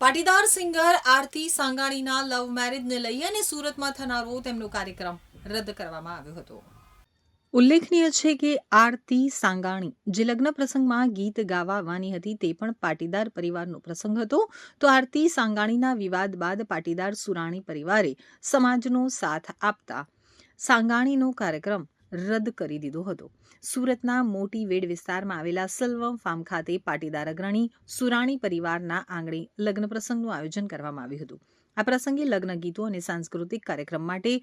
Patidar singer આરતી સાંગાણીના લવ મેરેજને લઈ અને સુરતમાં થનારો તેમનો કાર્યક્રમ રદ કરવામાં આવ્યો હતો। ઉલ્લેખનીય છે કે આરતી સાંગાણી જે લગ્ન પ્રસંગમાં ગીત ગાવા આવવાની હતી તે પણ પાટીદાર પરિવારનો પ્રસંગ હતો। તો આરતી સાંગાણીના વિવાદ બાદ પાટીદાર સુરાણી પરિવારે સમાજનો સાથ આપતા સાંગાણીનો કાર્યક્રમ રદ કરી દીધો હતો। સુરતના મોટી વેડ વિસ્તારમાં આવેલા સિલ્વર ફાર્મ ખાતે પાટીદાર અગ્રણી સુરાણી પરિવારના આંગણે લગ્ન પ્રસંગનું આયોજન કરવામાં આવ્યું હતું। આ પ્રસંગે લગ્ન ગીતો અને સાંસ્કૃતિક કાર્યક્રમ માટે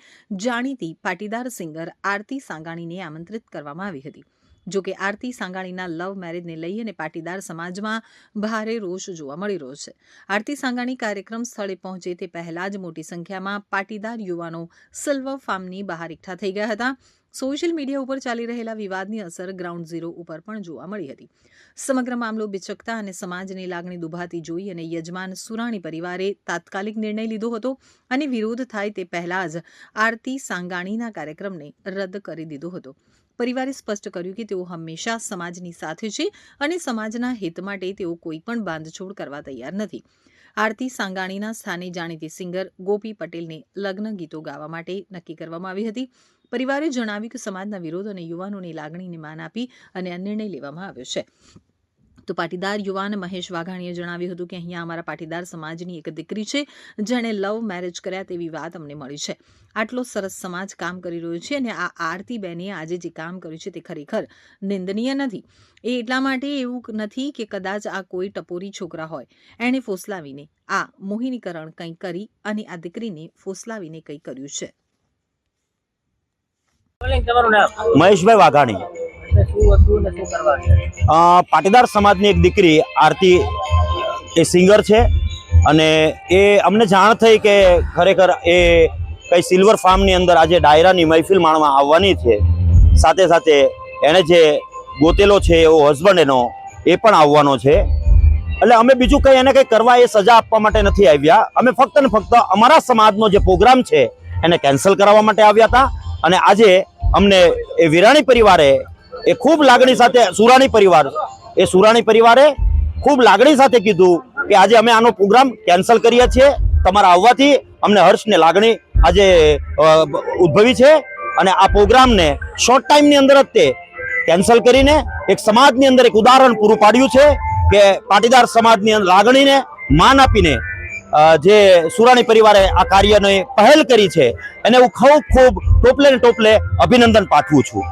જાણીતી પાટીદાર સિંગર આરતી સાંગાણીને આમંત્રિત કરવામાં આવી હતી। જો કે આરતી સાંગાણીના લવ મેરેજને લઈ અને પાટીદાર સમાજમાં ભારે રોષ જોવા મળી રહ્યો છે। આરતી સાંગાણી કાર્યક્રમ સ્થળે પહોંચે તે પહેલા જ મોટી સંખ્યામાં પાટીદાર યુવાનો સિલ્વર ફાર્મની બહાર એકઠા થઈ ગયા હતા। સોશિયલ મીડિયા ઉપર ચાલી રહેલા વિવાદની અસર ગ્રાઉન્ડ ઝીરો ઉપર પણ જોવા મળી હતી। સમગ્ર મામલો બિચકતા અને સમાજની લાગણી દુભાતી જોઈ અને યજમાન સુરાણી પરિવારે તાત્કાલિક નિર્ણય લીધો હતો અને વિરોધ થાય તે પહેલા જ આરતી સાંગાણીના કાર્યક્રમને રદ કરી દીધો હતો। પરિવારે સ્પષ્ટ કર્યું કે તેઓ હંમેશા સમાજની સાથે છે અને સમાજના હિત માટે તેઓ કોઈ પણ બાંધછોડ કરવા તૈયાર નથી। આરતી સાંગાણીના સ્થાને જાણીતી સિંગર ગોપી પટેલને લગ્ન ગીતો ગાવા માટે નક્કી કરવામાં આવી હતી। પરિવારે જણાવ્યું કે સમાજના વિરોધ અને યુવાનોની લાગણીને માન આપી અને આ નિર્ણય લેવામાં આવ્યો છે। તો પાટીદાર યુવાન મહેશ વાઘાણીએ જણાવ્યું હતું કે અહીંયા અમારા પાટીદાર સમાજની એક દીકરી છે જેણે લવ મેરેજ કર્યા તેવી વાત અમને મળી છે। આટલો સરસ સમાજ કામ કરી રહ્યો છે અને આ આરતી બેને આજે જે કામ કર્યું છે તે ખરેખર નિંદનીય નથી। એ એટલા માટે એવું નથી કે કદાચ આ કોઈ ટપોરી છોકરા હોય એણે ફોસલાવીને આ મોહિનીકરણ કંઈ કરી અને આ દીકરીને ફોસલાવીને કંઈ કર્યું છે। મહેશભાઈ વાઘાણી પાટીદાર સમાજની એક દીકરી આરતી એ સિંગર છે અને એ અમને જાણ થઈ કે ખરેખર એ કઈ સિલ્વર ફાર્મની અંદર આજે ડાયરાની મહેફિલ માણવા આવવાની છે। સાથે સાથે એણે જે ગોતેલો છે એવો હસબન્ડ એનો એ પણ આવવાનો છે। એટલે અમે બીજું કંઈ એને કંઈ કરવા એ સજા આપવા માટે નથી આવ્યા। અમે ફક્ત ને ફક્ત અમારા સમાજનો જે પ્રોગ્રામ છે એને કેન્સલ કરાવવા માટે આવ્યા હતા। અને આજે અમને એ વિરાણી પરિવારે એ ખૂબ લાગણી સાથે સુરાણી પરિવારે ખૂબ લાગણી સાથે કીધું કે આજે અમે આનો પ્રોગ્રામ કેન્સલ કરીએ છીએ। તમારા આવવાથી અમને હર્ષ ને લાગણી આજે ઉદ્ભવી છે અને આ પ્રોગ્રામને શોર્ટ ટાઈમની અંદર જ તે કેન્સલ કરીને એક સમાજની અંદર એક ઉદાહરણ પૂરું પાડ્યું છે કે પાટીદાર સમાજની લાગણીને માન આપીને જે સુરાણી પરિવારે આ કાર્યની પહેલ કરી છે એને હું ખૂબ ટોપલે ને ટોપલે અભિનંદન પાઠવું છું।